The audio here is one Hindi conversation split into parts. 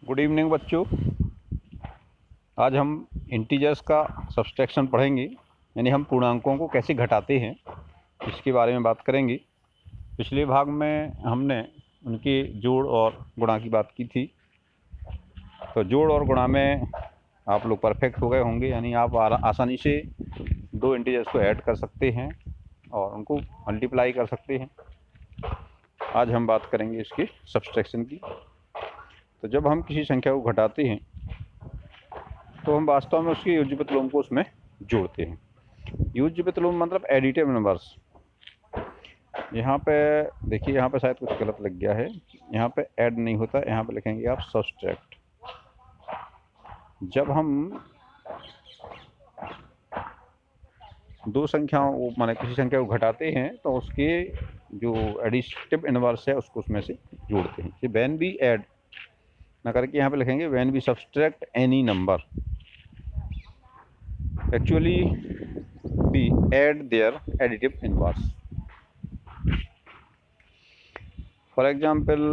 गुड इवनिंग बच्चों। आज हम इंटीजर्स का सब्सट्रैक्शन पढ़ेंगे, यानी हम पूर्णांकों को कैसे घटाते हैं इसके बारे में बात करेंगे। पिछले भाग में हमने उनके जोड़ और गुणा की बात की थी। तो जोड़ और गुणा में आप लोग परफेक्ट हो गए होंगे, यानी आप आसानी से दो इंटीजर्स को ऐड कर सकते हैं और उनको मल्टीप्लाई कर सकते हैं। आज हम बात करेंगे इसके सब्सट्रैक्शन की। तो जब हम किसी संख्या को घटाते हैं तो हम वास्तव में उसके योज्य प्रतिलोम को उसमें जोड़ते हैं। योज्य प्रतिलोम मतलब एडिटिव इनवर्स। यहाँ पे देखिए, यहाँ पे शायद कुछ गलत लग गया है। यहाँ पे ऐड नहीं होता, यहाँ पे लिखेंगे आप सब्सट्रैक्ट। जब हम दो संख्याओं माने किसी संख्या को घटाते हैं तो उसके जो एडिटिव इनवर्स है उसको उसमें से जोड़ते हैं। व्हेन वी ऐड ना करके यहाँ पे लिखेंगे when we subtract any number, actually we add their additive inverse. For example,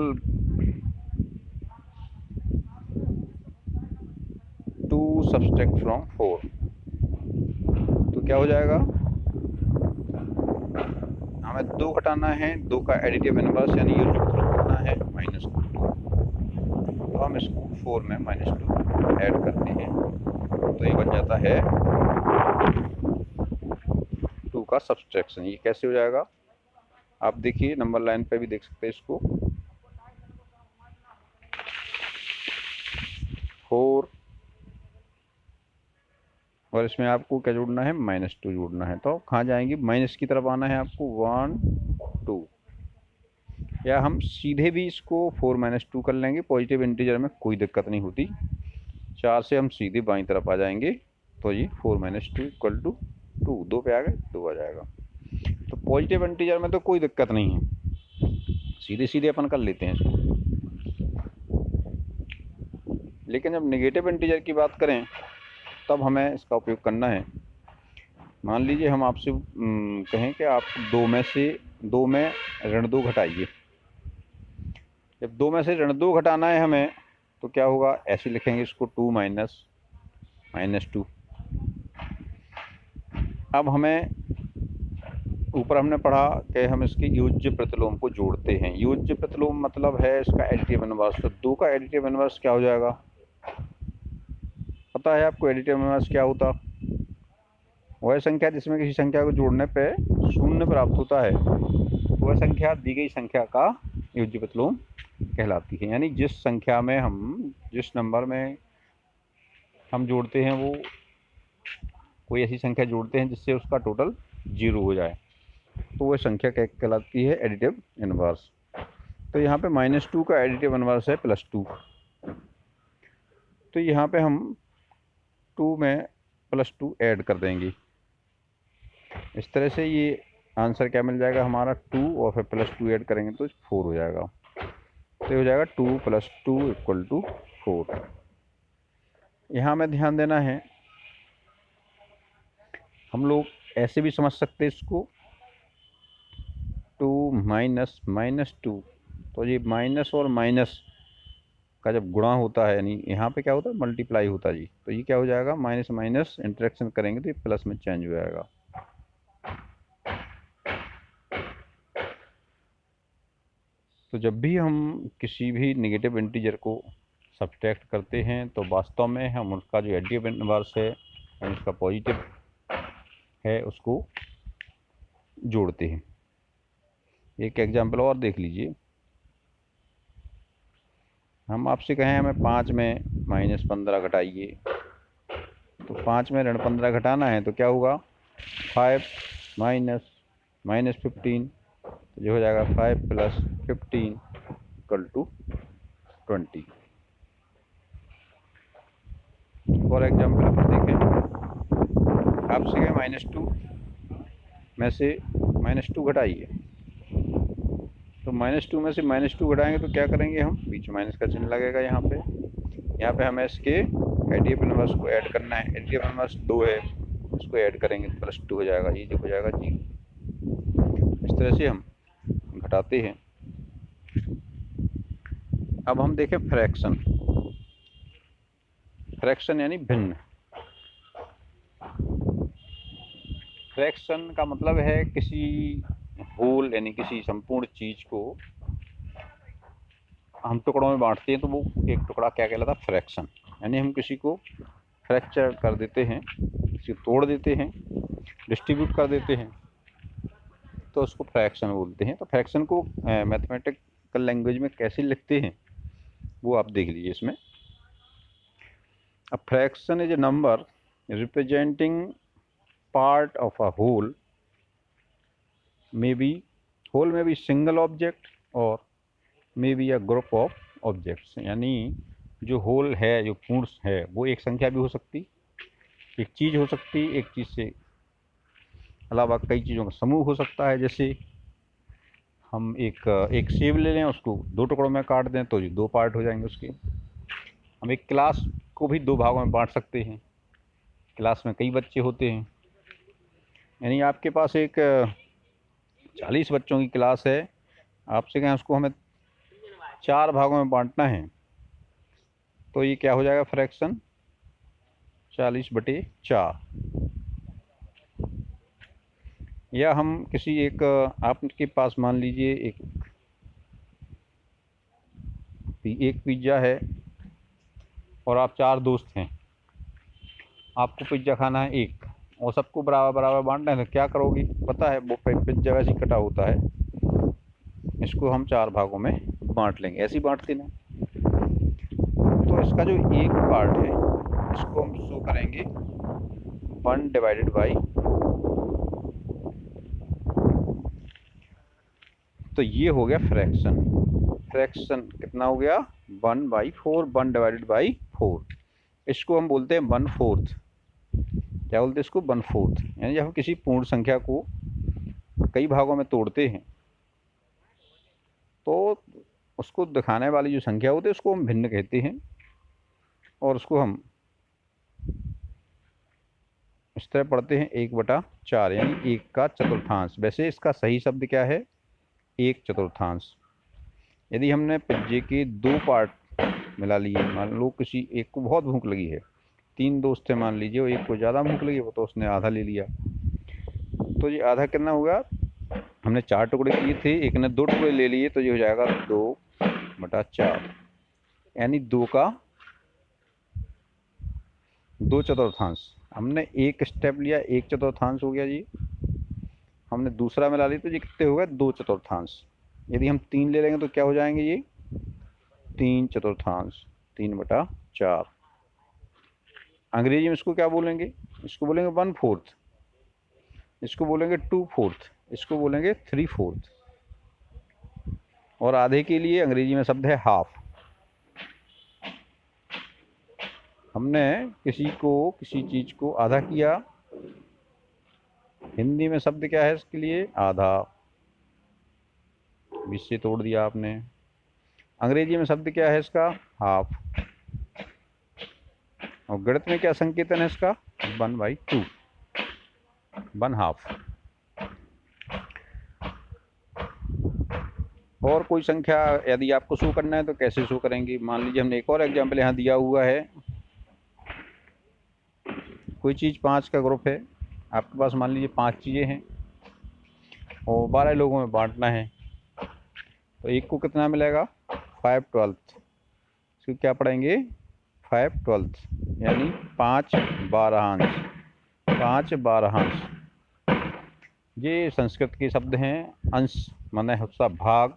2 subtract from 4, तो क्या हो जाएगा? हमें 2 घटाना है, 2 का एडिटिव इनवर्स यानी योज्य प्रतिलोम करना है -2। तो हम इसको 4 में -2 ऐड करते हैं, तो ये बन जाता है 2 का सब्सट्रैक्शन। ये कैसे हो जाएगा आप देखिए, नंबर लाइन पे भी देख सकते हैं इसको। 4 और इसमें आपको क्या जोड़ना है? -2 जोड़ना है। तो कहाँ जाएंगे? माइनस की तरफ आना है आपको। 1 2, या हम सीधे भी इसको 4 - 2 कर लेंगे। पॉजिटिव इंटीजर में कोई दिक्कत नहीं होती। 4 से हम सीधे बाईं तरफ आ जाएंगे, तो ये 4 - 2 = 2। 2 पे आ गए, 2 आ जाएगा। तो पॉजिटिव इंटीजर में तो कोई दिक्कत नहीं है, सीधे सीधे अपन कर लेते हैं इसको। लेकिन जब नेगेटिव इंटीजर की बात करें तब हमें इसका उपयोग करना है। मान लीजिए हम आपसे कहें कि आप 2 में ऋण 2 घटाइए। जब 2 में से ऋण 2 घटाना है हमें, तो क्या होगा? ऐसे लिखेंगे इसको, 2 - -2। अब हमें ऊपर हमने पढ़ा कि हम इसके योज्य प्रतिलोम को जोड़ते हैं। योज्य प्रतिलोम मतलब है इसका एडिटिव इनवर्स। तो 2 का एडिटिव इनवर्स क्या हो जाएगा? पता है आपको एडिटिव इनवर्स क्या होता? वह संख्या जिसमें किसी संख्या को जोड़ने पे 0 प्राप्त होता है, वह संख्या दी गई संख्या का योज्य प्रतिलोम कहलाती है। यानी जिस नंबर में हम जोड़ते हैं, वो कोई ऐसी संख्या जोड़ते हैं जिससे उसका टोटल 0 हो जाए, तो वह संख्या कहलाती है एडिटिव इनवर्स। तो यहाँ पे -2 का एडिटिव इनवर्स है +2। तो यहाँ पे हम 2 में +2 ऐड कर देंगे। इस तरह से ये आंसर क्या मिल जाएगा हमारा? 2 और फिर +2 ऐड करेंगे तो 4 हो जाएगा। तो ये हो जाएगा 2 + 2 = 4। यहाँ में ध्यान देना है, हम लोग ऐसे भी समझ सकते हैं इसको, 2 - -2। तो ये माइनस और माइनस का जब गुणा होता है, यानी यहाँ पे क्या होता है? मल्टीप्लाई होता है जी। तो ये क्या हो जाएगा? माइनस माइनस इंटरेक्शन करेंगे तो ये प्लस में चेंज हो जाएगा। तो जब भी हम किसी भी नेगेटिव इंटीजर को सब्ट्रैक्ट करते हैं तो वास्तव में हम उसका जो एडिटिव इनवर्स है, हम उसका पॉजिटिव है, उसको जोड़ते हैं। एक एग्जाम्पल और देख लीजिए। हम आपसे कहें हमें 5 में -15 घटाइए, तो 5 में ऋण 15 घटाना है तो क्या होगा? 5 -15, तो जो हो जाएगा 5 + 15 = 20। फॉर एग्जाम्पल अपन देखें, आपसे कहें -2 में से -2 घटाइए, तो -2 में से -2 घटाएंगे तो क्या करेंगे? हम बीच में माइनस का चिन्ह लगेगा। यहाँ पे हमें इसके एडिटिव इनवर्स को ऐड करना है। एडिटिव इनवर्स 2 है, इसको ऐड करेंगे तो +2 हो जाएगा। ये जो हो जाएगा जी। इस तरह से हम घटाते हैं। अब हम देखें फ्रैक्शन। फ्रैक्शन यानी भिन्न। फ्रैक्शन का मतलब है किसी होल यानी किसी संपूर्ण चीज को हम टुकड़ों में बांटते हैं तो वो एक टुकड़ा क्या कहलाता है? फ्रैक्शन। यानी हम किसी को फ्रैक्चर कर देते हैं, किसी को तोड़ देते हैं, डिस्ट्रीब्यूट कर देते हैं, तो उसको फ्रैक्शन बोलते हैं। तो फ्रैक्शन को मैथमेटिकल लैंग्वेज में कैसे लिखते हैं वो आप देख लीजिए इसमें। A fraction is a number representing part of a whole, may be single object or may be a group of objects। यानी जो होल है, जो पूर्ण है, वो एक संख्या भी हो सकती, एक चीज़ हो सकती, एक चीज़ से अलावा कई चीज़ों का समूह हो सकता है। जैसे हम एक सेब ले लें, उसको दो टुकड़ों में काट दें तो ये दो पार्ट हो जाएंगे उसके। हम एक क्लास को भी दो भागों में बांट सकते हैं, क्लास में कई बच्चे होते हैं। यानी आपके पास एक 40 बच्चों की क्लास है, आपसे कहें उसको हमें 4 भागों में बांटना है, तो ये क्या हो जाएगा? फ्रैक्शन 40/4। या हम किसी आपके पास मान लीजिए एक पिज्ज़ा है और आप 4 दोस्त हैं, आपको पिज्ज़ा खाना है एक, और सबको बराबर बराबर बांटना है, तो क्या करोगे? पता है वो पिज्ज़ा वैसे कटा होता है, इसको हम 4 भागों में बांट लेंगे, ऐसे ही बांटते ना। तो इसका जो एक पार्ट है इसको हम शो करेंगे 1/4। तो ये हो गया फ्रैक्शन। फ्रैक्शन कितना हो गया? 1/4, 1/4। इसको हम बोलते हैं 1/4। क्या बोलते हैं इसको? 1/4। यानी जब हम किसी पूर्ण संख्या को कई भागों में तोड़ते हैं तो उसको दिखाने वाली जो संख्या होती है उसको हम भिन्न कहते हैं, और उसको हम इस तरह पढ़ते हैं 1/4, यानी 1 का चतुर्थांश। वैसे इसका सही शब्द क्या है? 1/4। यदि हमने पिज्जे के 2 पार्ट मिला लिए, मान लो किसी एक को बहुत भूख लगी है, 3 दोस्त थे मान लीजिए, और एक को ज़्यादा भूख लगी, वो तो उसने आधा ले लिया, तो ये आधा कितना होगा? हमने 4 टुकड़े किए थे, एक ने 2 टुकड़े ले लिए, तो ये हो जाएगा 2/4, यानी 2 का 2/4। हमने एक स्टेप लिया, 1/4 हो गया जी। हमने दूसरा मिला लिया तो ये कितने हो गए? 2/4। यदि हम 3 ले लेंगे तो क्या हो जाएंगे ये? 3/4, 3/4। अंग्रेजी में इसको क्या बोलेंगे? इसको बोलेंगे 1/4, इसको बोलेंगे 2/4, इसको बोलेंगे 3/4। और आधे के लिए अंग्रेजी में शब्द है हाफ। हमने किसी चीज को आधा किया, हिंदी में शब्द क्या है इसके लिए? आधा। बीच से तोड़ दिया आपने। अंग्रेजी में शब्द क्या है इसका? हाफ। और गणित में क्या संकेतन है इसका? 1/2, 1/2। और कोई संख्या यदि आपको शो करना है तो कैसे शो करेंगे? मान लीजिए हमने एक और एग्जाम्पल यहाँ दिया हुआ है, कोई चीज़ 5 का ग्रुप है, आपके पास मान लीजिए 5 चीज़ें हैं और 12 लोगों में बांटना है, तो एक को कितना मिलेगा? 5/12। इसको क्या पढ़ेंगे? 5/12, यानी 5/12। 5/12। ये संस्कृत के शब्द हैं। अंश माने उसका भाग,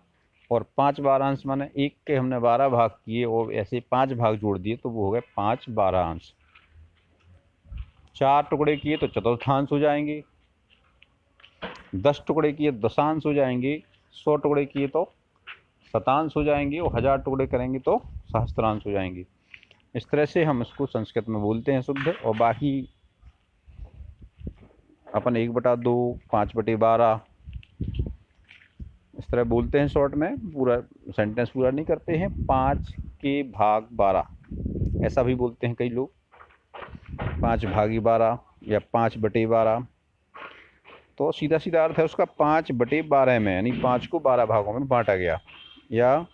और 5/12 माने एक के हमने 12 भाग किए और ऐसे 5 भाग जोड़ दिए तो वो हो गए 5/12। 4 टुकड़े किए तो चतुर्थांश हो जाएंगे, 10 टुकड़े किए दशांश हो जाएंगे, 100 टुकड़े किए तो शतांश हो जाएंगे, और 1000 टुकड़े करेंगे तो सहस्त्रांश हो जाएंगे। इस तरह से हम इसको संस्कृत में बोलते हैं शुद्ध। और बाकी अपन 1/2, 5/12 इस तरह बोलते हैं शॉर्ट में, पूरा सेंटेंस पूरा नहीं करते हैं। 5/12 ऐसा भी बोलते हैं कई लोग, 5/12 या 5/12। तो सीधा सीधा अर्थ है उसका 5/12 में, यानी 5 को 12 भागों में बांटा गया, या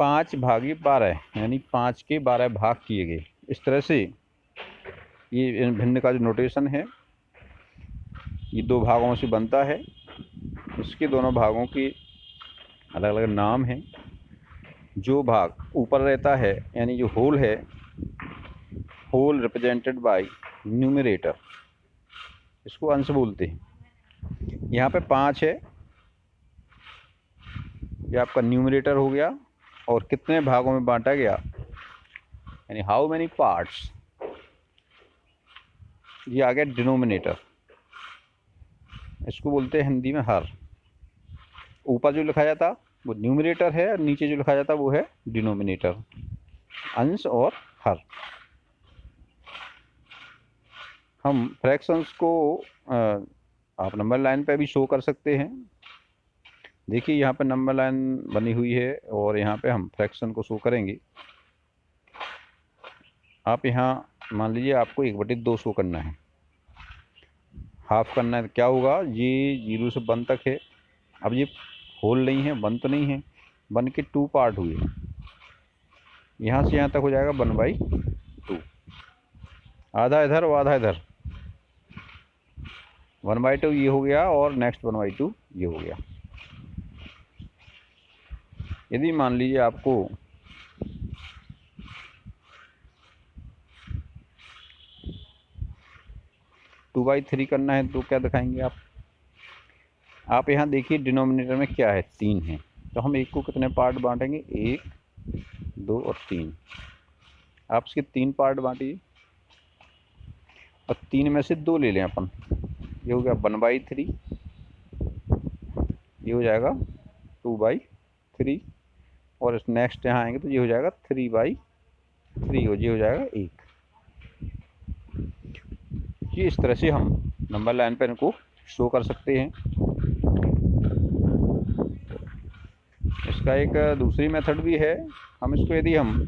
5/12 यानी 5 के 12 भाग किए गए, इस तरह से ये भिन्न का जो नोटेशन है ये दो भागों से बनता है। इसके दोनों भागों के अलग अलग नाम हैं। जो भाग ऊपर रहता है यानी जो होल है, होल रिप्रेजेंटेड बाय न्यूमरेटर, इसको अंश बोलते हैं। यहाँ पे 5 है, ये आपका न्यूमरेटर हो गया। और कितने भागों में बांटा गया यानी हाउ मैनी पार्ट्स, ये आ गया डिनोमिनेटर। इसको बोलते हैं हिंदी में हर। ऊपर जो लिखा जाता वो न्यूमरेटर है और नीचे जो लिखा जाता वो है डिनोमिनेटर, अंश और हर। हम फ्रैक्शंस को आप नंबर लाइन पे भी शो कर सकते हैं। देखिए यहाँ पे नंबर लाइन बनी हुई है और यहाँ पे हम फ्रैक्शन को शो करेंगे। आप यहाँ मान लीजिए आपको 1/2 शो करना है, हाफ करना है, तो क्या होगा, ये 0 से 1 तक है। अब ये होल नहीं है, 1 तो नहीं है, 1 के 2 पार्ट हुए। यहाँ से यहाँ तक हो जाएगा 1/2, आधा इधर और आधा इधर। 1/2 ये हो गया और नेक्स्ट 1/2 ये हो गया। यदि मान लीजिए आपको टू बाई 3 करना है तो क्या दिखाएंगे आप यहाँ देखिए डिनोमिनेटर में क्या है, 3 है। तो हम 1 को कितने पार्ट बांटेंगे, 1, 2 और 3। आप इसके 3 पार्ट बांटिए और 3 में से 2 ले लें अपन। ये हो गया 1/3, ये हो जाएगा 2/3 और इस नेक्स्ट यहाँ आएंगे तो ये हो जाएगा 3/3 और ये हो जाएगा 1। ये इस तरह से हम नंबर लाइन पर इनको शो कर सकते हैं। इसका एक दूसरी मेथड भी है। हम इसको यदि हम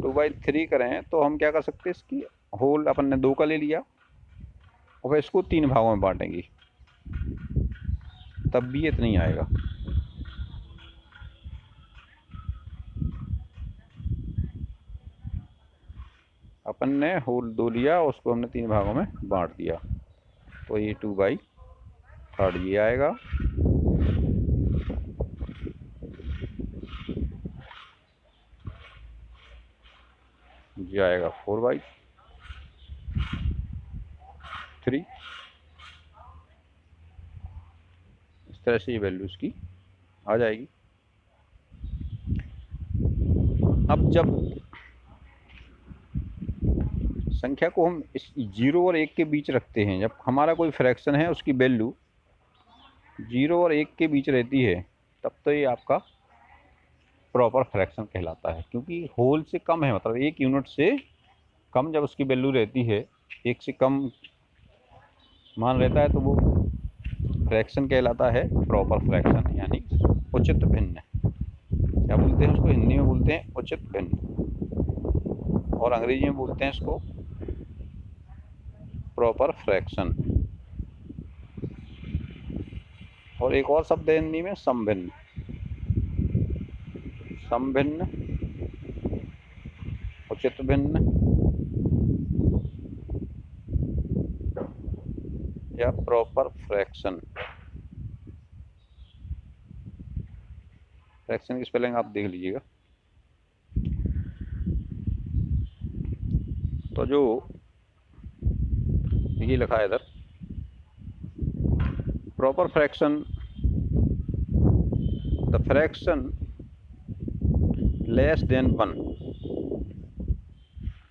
2/3 करें तो हम क्या कर सकते हैं, इसकी होल अपन ने 2 का ले लिया और फिर इसको 3 भागों में बांटेंगे, तब भी इतना ही आएगा। अपन ने होल 2 लिया, उसको हमने 3 भागों में बांट दिया, तो ये 2/3 ये आएगा। ये आएगा 4/3। इस तरह से ये वैल्यू इसकी आ जाएगी। अब जब संख्या को हम इस 0 और 1 के बीच रखते हैं, जब हमारा कोई फ्रैक्शन है उसकी वैल्यू 0 और 1 के बीच रहती है, तब तो ये आपका प्रॉपर फ्रैक्शन कहलाता है। क्योंकि होल से कम है, मतलब 1 यूनिट से कम जब उसकी वैल्यू रहती है, 1 से कम मान रहता है, तो वो फ्रैक्शन कहलाता है, प्रॉपर फ्रैक्शन यानी उचित भिन्न। क्या बोलते हैं उसको, हिंदी में बोलते हैं उचित भिन्न और अंग्रेजी में बोलते हैं इसको प्रॉपर फ्रैक्शन। और एक और शब्द है हिंदी में समभिन्न। समभिन्न, उचित भिन्न या प्रॉपर फ्रैक्शन। फ्रैक्शन की स्पेलिंग आप देख लीजिएगा। तो जो ये लिखा है इधर, proper fraction, the fraction less than 1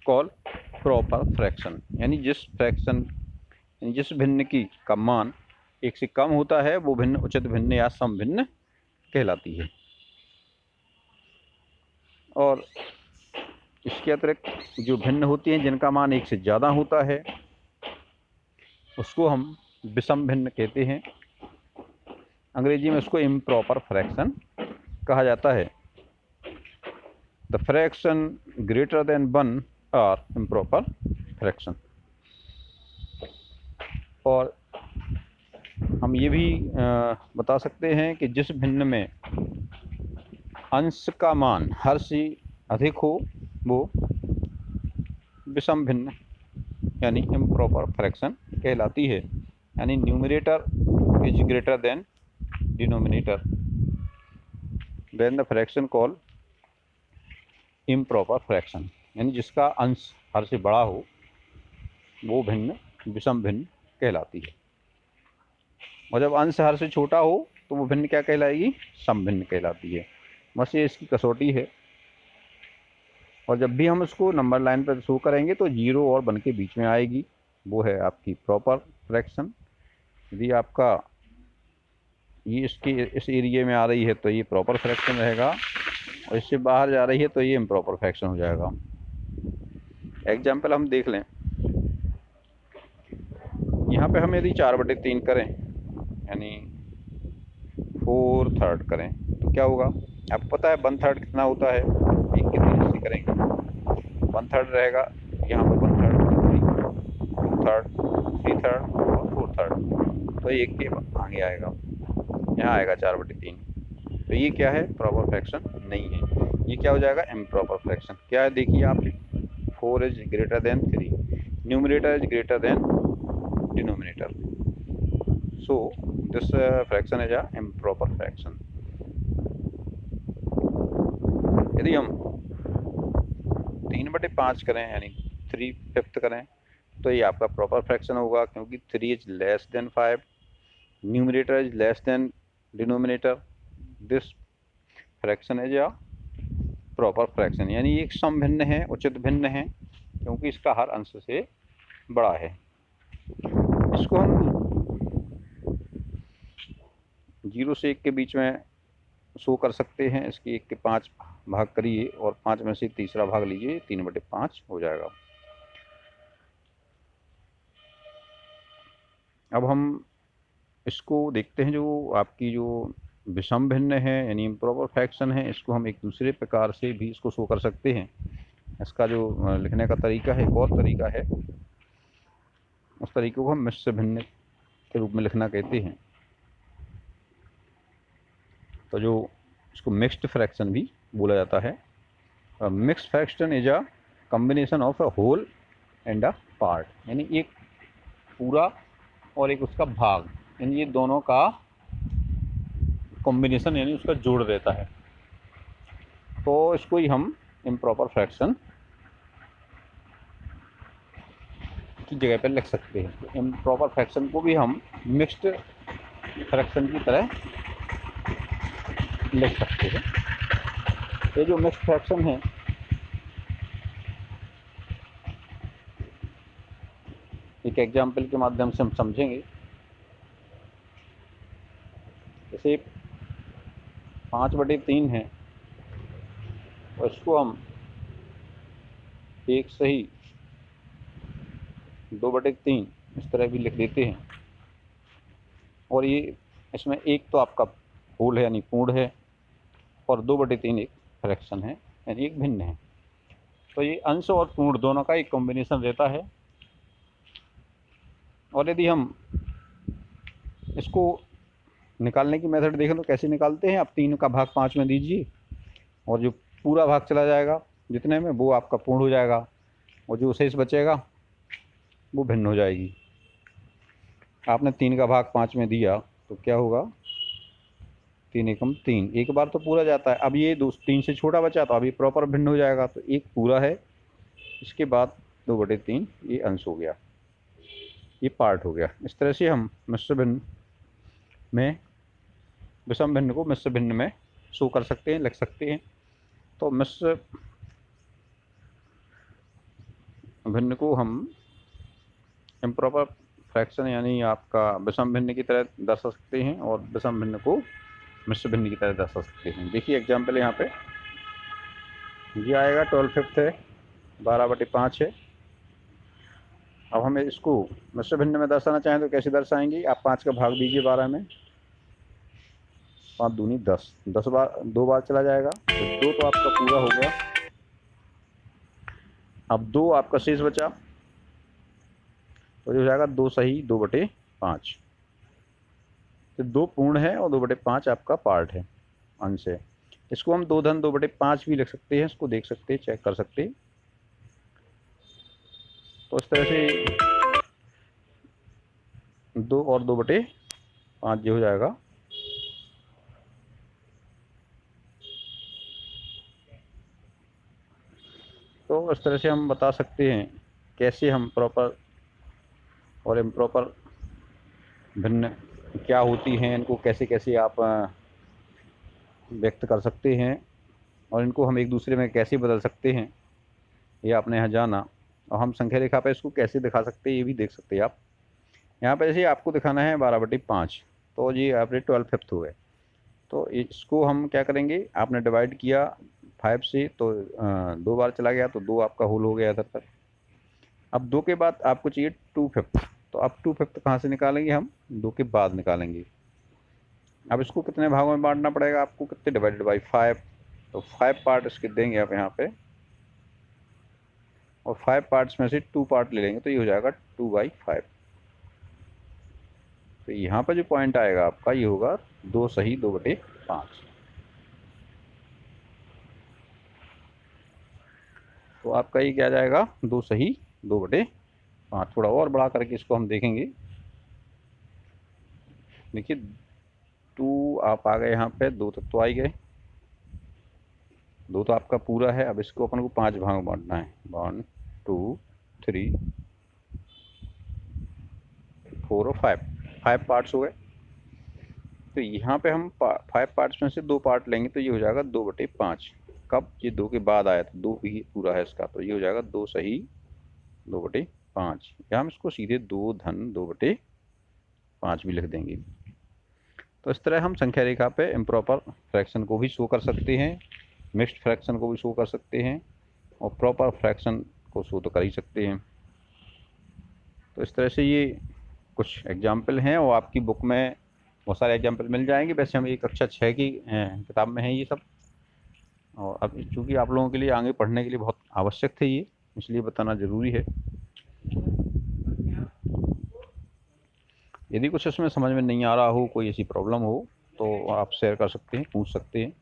call proper fraction. यानी जिस फ्रैक्शन, जिस भिन्न की का मान 1 से कम होता है वो भिन्न उचित भिन्न या समभिन्न कहलाती है। और इसके अतिरिक्त जो भिन्न होती हैं जिनका मान 1 से ज़्यादा होता है उसको हम विषम भिन्न कहते हैं। अंग्रेजी में उसको इम्प्रॉपर फ्रैक्शन कहा जाता है। The fraction greater than 1 are improper fraction. और हम ये भी बता सकते हैं कि जिस भिन्न में अंश का मान हर से अधिक हो वो विषम भिन्न यानी इम्प्रॉपर फ्रैक्शन कहलाती है। यानी numerator is greater than denominator then the fraction call improper fraction. यानी जिसका अंश हर से बड़ा हो वो भिन्न विषम भिन्न कहलाती है, और जब अंश हर से छोटा हो तो वो भिन्न क्या कहलाएगी? सम भिन्न कहलाती है। बस ये इसकी कसौटी है। और जब भी हम उसको नंबर लाइन पर शो करेंगे तो 0 और 1 के बीच में आएगी, वो है आपकी प्रॉपर फ्रैक्शन। यदि आपका ये इसके इस एरिया में आ रही है तो ये प्रॉपर फ्रैक्शन रहेगा, और इससे बाहर जा रही है तो ये इम्प्रॉपर फ्रैक्शन हो जाएगा। एग्जाम्पल हम देख लें। यहाँ पे हम यदि 4/3 करें यानी 4/3 करें तो क्या होगा? आपको पता है 1/3 कितना होता है? 1 के 3 हिस्से करेंगे 1/3 रहेगा। यहाँ पर 1/3 2/3 3/3 और 4/3, तो 1 के आगे आएगा, यहाँ आएगा 4/3। तो ये क्या है? प्रॉपर फ्रैक्शन नहीं है। ये क्या हो जाएगा? Improper fraction. क्या है देखिए आप, 4 is greater then 3, numerator is greater than denominator, so this fraction is a improper fraction. यदि हम 3/5 करें यानी 3/5 करें तो ये आपका प्रॉपर फ्रैक्शन होगा, क्योंकि 3 is less than 5, numerator is less than denominator, this fraction is a proper fraction. यानी एक सम भिन्न है, उचित भिन्न है, क्योंकि इसका हर अंश से बड़ा है। इसको हम 0 से 1 के बीच में शो कर सकते हैं। इसकी 1 के 5 भाग करिए और 5 में से तीसरा भाग लीजिए, 3/5 हो जाएगा। अब हम इसको देखते हैं, जो आपकी जो विषम भिन्न है यानी इम्प्रॉपर फ्रैक्शन है, इसको हम एक दूसरे प्रकार से भी इसको शो कर सकते हैं। इसका जो लिखने का तरीका है, एक और तरीका है, उस तरीके को हम मिश्र भिन्न के रूप में लिखना कहते हैं। तो जो इसको मिक्स्ड फ्रैक्शन भी बोला जाता है। Mixed fraction is a combination of a whole and a part, यानी एक पूरा और एक उसका भाग, यानी ये दोनों का कॉम्बिनेशन यानी उसका जोड़ रहता है। तो इसको ही हम इम्प्रॉपर फ्रैक्शन की जगह पर लिख सकते हैं। तो इम्प्रॉपर फ्रैक्शन को भी हम मिक्स्ड फ्रैक्शन की तरह लिख सकते हैं। ये जो मिक्स्ड फ्रैक्शन है, एक एग्जाम्पल के माध्यम से हम समझेंगे। जैसे 5/3 है और इसको हम 1 सही 2/3 इस तरह भी लिख देते हैं। और ये इसमें एक तो आपका होल है यानी पूर्ण है, और 2/3 एक फ्रैक्शन है यानी एक भिन्न है। तो ये अंश और पूर्ण दोनों का एक कॉम्बिनेशन रहता है। और यदि हम इसको निकालने की मेथड देखें तो कैसे निकालते हैं? आप 3 का भाग 5 में दीजिए और जो पूरा भाग चला जाएगा जितने में, वो आपका पूर्ण हो जाएगा, और जो शेष बचेगा वो भिन्न हो जाएगी। आपने 3 का भाग 5 में दिया तो क्या होगा? 3 एकम 3, एक बार तो पूरा जाता है। अब ये 3 से छोटा बचा तो अभी प्रॉपर भिन्न हो जाएगा, तो एक पूरा है, इसके बाद 2/3 ये अंश हो गया, ये पार्ट हो गया। इस तरह से हम मिश्र भिन्न में विषम भिन्न को मिश्र भिन्न में शो कर सकते हैं, लिख सकते हैं। तो मिश्र भिन्न को हम इम्प्रॉपर फ्रैक्शन यानी आपका विषम भिन्न की तरह दर्शा सकते हैं, और विषम भिन्न को मिश्र भिन्न की तरह दर्शा सकते हैं। देखिए एग्जाम्पल यहाँ पे ये आएगा 12/5 है, 12/5 है। अब हमें इसको मिश्र भिन्न में दर्शाना चाहें तो कैसे दर्शाएंगे? आप 5 का भाग दीजिए 12 में, 5 दूनी 10, 10 बार 2 बार चला जाएगा, तो 2 तो आपका पूरा हो गया। अब 2 आपका शेष बचा, तो हो जाएगा 2 सही 2/5। तो 2 पूर्ण है और 2/5 आपका पार्ट है, अंश है। इसको हम 2/2/5 भी लिख सकते हैं, इसको देख सकते हैं, चेक कर सकते हैं। तो इस तरह से 2 और 2/5 जो हो जाएगा। तो इस तरह से हम बता सकते हैं कैसे हम प्रॉपर और इम्प्रॉपर भिन्न क्या होती हैं, इनको कैसे कैसे आप व्यक्त कर सकते हैं और इनको हम एक दूसरे में कैसे बदल सकते हैं, ये आपने यहाँ जाना। और हम संख्या रेखा पर इसको कैसे दिखा सकते हैं ये भी देख सकते हैं आप। यहाँ पर जैसे आपको दिखाना है 12/5, तो ये आपने 12/5 हुए। तो इसको हम क्या करेंगे, आपने डिवाइड किया 5 से, तो 2 बार चला गया, तो 2 आपका होल हो गया इधर तक। अब 2 के बाद आपको चाहिए 2/5, तो अब 2/5 कहाँ से निकालेंगे हम, 2 के बाद निकालेंगे। अब इसको कितने भागों में बांटना पड़ेगा आपको, कितने, डिवाइडेड बाई 5, तो 5 पार्ट इसके देंगे आप यहाँ पे, और 5 पार्ट्स में से 2 पार्ट ले लेंगे, तो ये हो जाएगा 2/5। तो यहाँ पर जो पॉइंट आएगा आपका ये होगा 2 सही 2/5। तो आपका ये क्या जाएगा, 2 सही 2/5। थोड़ा और बड़ा करके इसको हम देखेंगे। देखिए 2 आप आ गए यहाँ पे, 2 तक तो आ ही गए, 2 तो आपका पूरा है। अब इसको अपन को 5 भाग में बांटना है, 1 2 3 4 और 5 पार्ट्स हो गए। तो यहाँ पे हम 5 पार्ट्स में से 2 पार्ट लेंगे, तो ये हो जाएगा 2/5। कब, ये 2 के बाद आया था, 2 ही पूरा है इसका, तो ये हो जाएगा 2 सही 2/5, या हम इसको सीधे 2/5 भी लिख देंगे। तो इस तरह हम संख्या रेखा पे इम्प्रॉपर फ्रैक्शन को भी शो कर सकते हैं, मिक्स्ड फ्रैक्शन को भी शो कर सकते हैं, और प्रॉपर फ्रैक्शन को शो तो कर ही सकते हैं। तो इस तरह से ये कुछ एग्जाम्पल हैं, और आपकी बुक में बहुत सारे एग्जाम्पल मिल जाएंगे। वैसे हम एक कक्षा 6 की किताब में है ये सब, और अब चूँकि आप लोगों के लिए आगे पढ़ने के लिए बहुत आवश्यक थे ये, इसलिए बताना ज़रूरी है। यदि कुछ इसमें समझ में नहीं आ रहा हो, कोई ऐसी प्रॉब्लम हो, तो आप शेयर कर सकते हैं, पूछ सकते हैं।